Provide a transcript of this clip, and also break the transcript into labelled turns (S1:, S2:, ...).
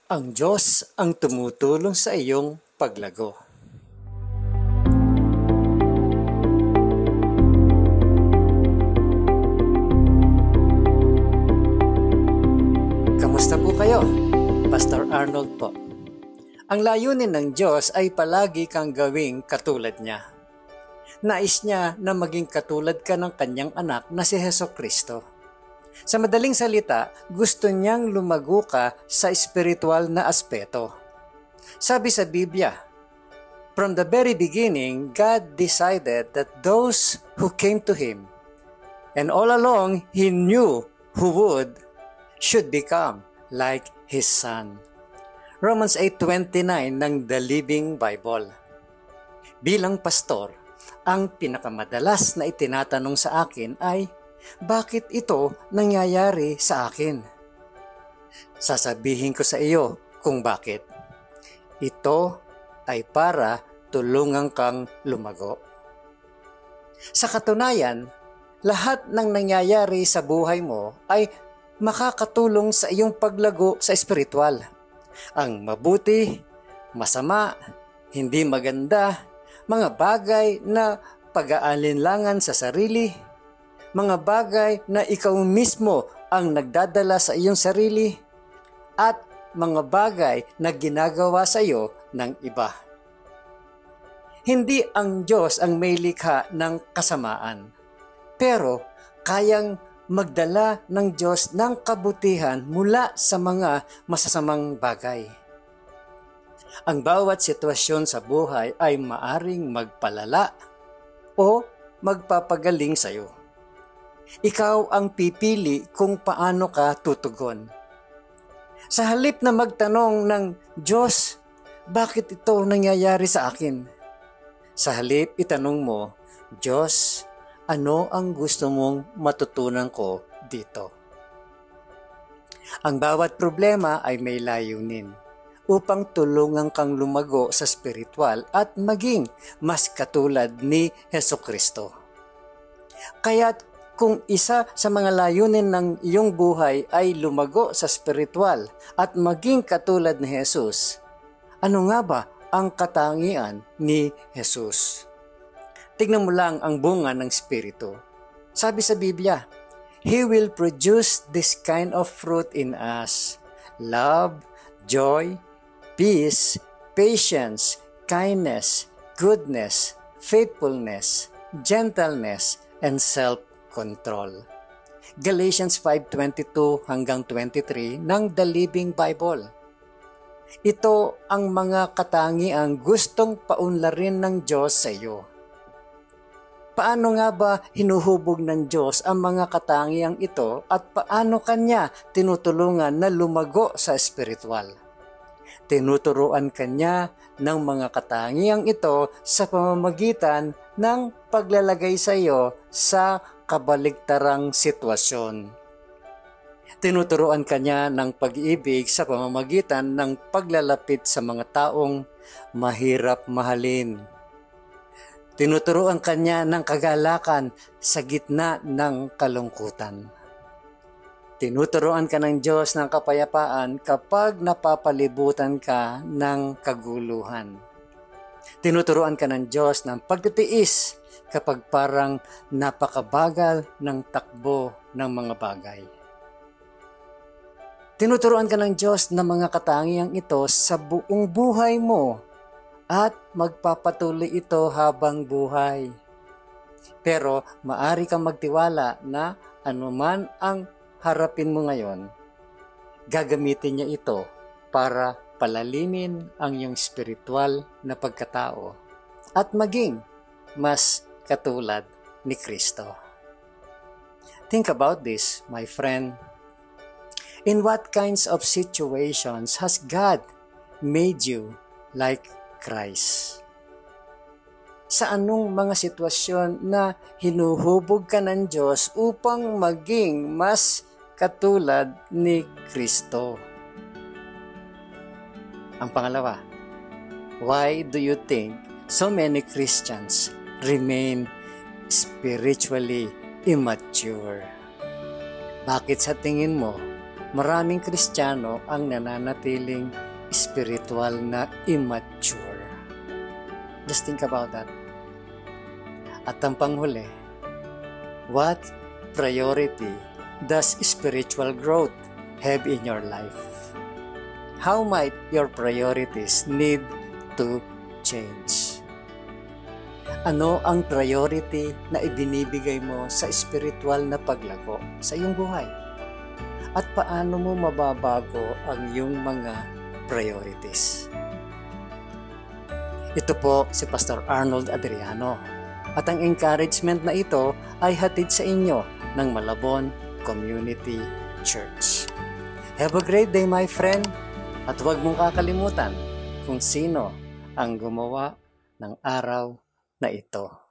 S1: Ang Diyos ang tumutulong sa iyong paglago. Kamusta po kayo? Pastor Arnold po. Ang layunin ng Diyos ay palagi kang gawing katulad niya. Nais niya na maging katulad ka ng kanyang anak na si Hesukristo. Sa madaling salita, gusto niyang lumago ka sa espiritual na aspeto. Sabi sa Biblia, from the very beginning, God decided that those who came to Him, and all along He knew who should become like His Son. Romans 8:29 ng The Living Bible. Bilang pastor, ang pinakamadalas na itinatanong sa akin ay, bakit ito nangyayari sa akin? Sasabihin ko sa iyo kung bakit. Ito ay para tulungan kang lumago. Sa katunayan, lahat ng nangyayari sa buhay mo ay makakatulong sa iyong paglago sa espiritual. Ang mabuti, masama, hindi maganda, mga bagay na pag-aalinlangan sa sarili, mga bagay na ikaw mismo ang nagdadala sa iyong sarili, at mga bagay na ginagawa sa iyo ng iba. Hindi ang Diyos ang may likha ng kasamaan, pero kayang magdala ng Diyos ng kabutihan mula sa mga masasamang bagay. Ang bawat sitwasyon sa buhay ay maaring magpalala o magpapagaling sa iyo. Ikaw ang pipili kung paano ka tutugon. Sa halip na magtanong ng Diyos, bakit ito nangyayari sa akin? Sa halip itanong mo, Diyos, ano ang gusto mong matutunan ko dito? Ang bawat problema ay may layunin upang tulungan kang lumago sa spiritual at maging mas katulad ni Hesukristo. Kaya't kung isa sa mga layunin ng iyong buhay ay lumago sa spiritual at maging katulad ni Jesus, ano nga ba ang katangian ni Jesus? Tignan mo lang ang bunga ng Espiritu. Sabi sa Biblia, He will produce this kind of fruit in us: love, joy, peace, patience, kindness, goodness, faithfulness, gentleness, and self-control. Galatians 5:22 hanggang 23 ng The Living Bible. Ito ang mga katangiang gustong paunlarin ng Diyos sa iyo. Paano nga ba hinuhubog ng Diyos ang mga katangiang ito at paano Kanya tinutulungan na lumago sa espiritual? Tinuturuan Kanya ng mga katangiang ito sa pamamagitan ng paglalagay sa iyo sa kabaligtarang sitwasyon. Tinuturuan Kanya ng pag-ibig sa pamamagitan ng paglalapit sa mga taong mahirap mahalin. Tinuturuan Kanya ng kagalakan sa gitna ng kalungkutan. Tinuturuan ka ng Diyos ng kapayapaan kapag napapalibutan ka ng kaguluhan. Tinuturuan ka ng Diyos ng pagtitiis kapag parang napakabagal ng takbo ng mga bagay. Tinuturuan ka ng Diyos ng mga katangiang ito sa buong buhay mo at magpapatuloy ito habang buhay. Pero maari kang magtiwala na anuman ang harapin mo ngayon, gagamitin niya ito para palalimin ang iyong spiritual na pagkatao at maging mas katulad ni Kristo. Think about this, my friend. In what kinds of situations has God made you like Christ? Sa anong mga sitwasyon na hinuhubog ka ng Diyos upang maging mas katulad ni Kristo? Ang pangalawa, why do you think so many Christians remain spiritually immature? Bakit sa tingin mo maraming Kristiyano ang nananatiling spiritual na immature. Just think about that. At ang panghuli, what priority does spiritual growth have in your life? How might your priorities need to change? Ano ang priority na ibinibigay mo sa spiritual na paglago sa iyong buhay? At paano mo mababago ang iyong mga priorities? Ito po si Pastor Arnold Adriano. At ang encouragement na ito ay hatid sa inyo ng Malabon Community Church. Have a great day, my friend. At huwag mong kakalimutan kung sino ang gumawa ng araw na ito.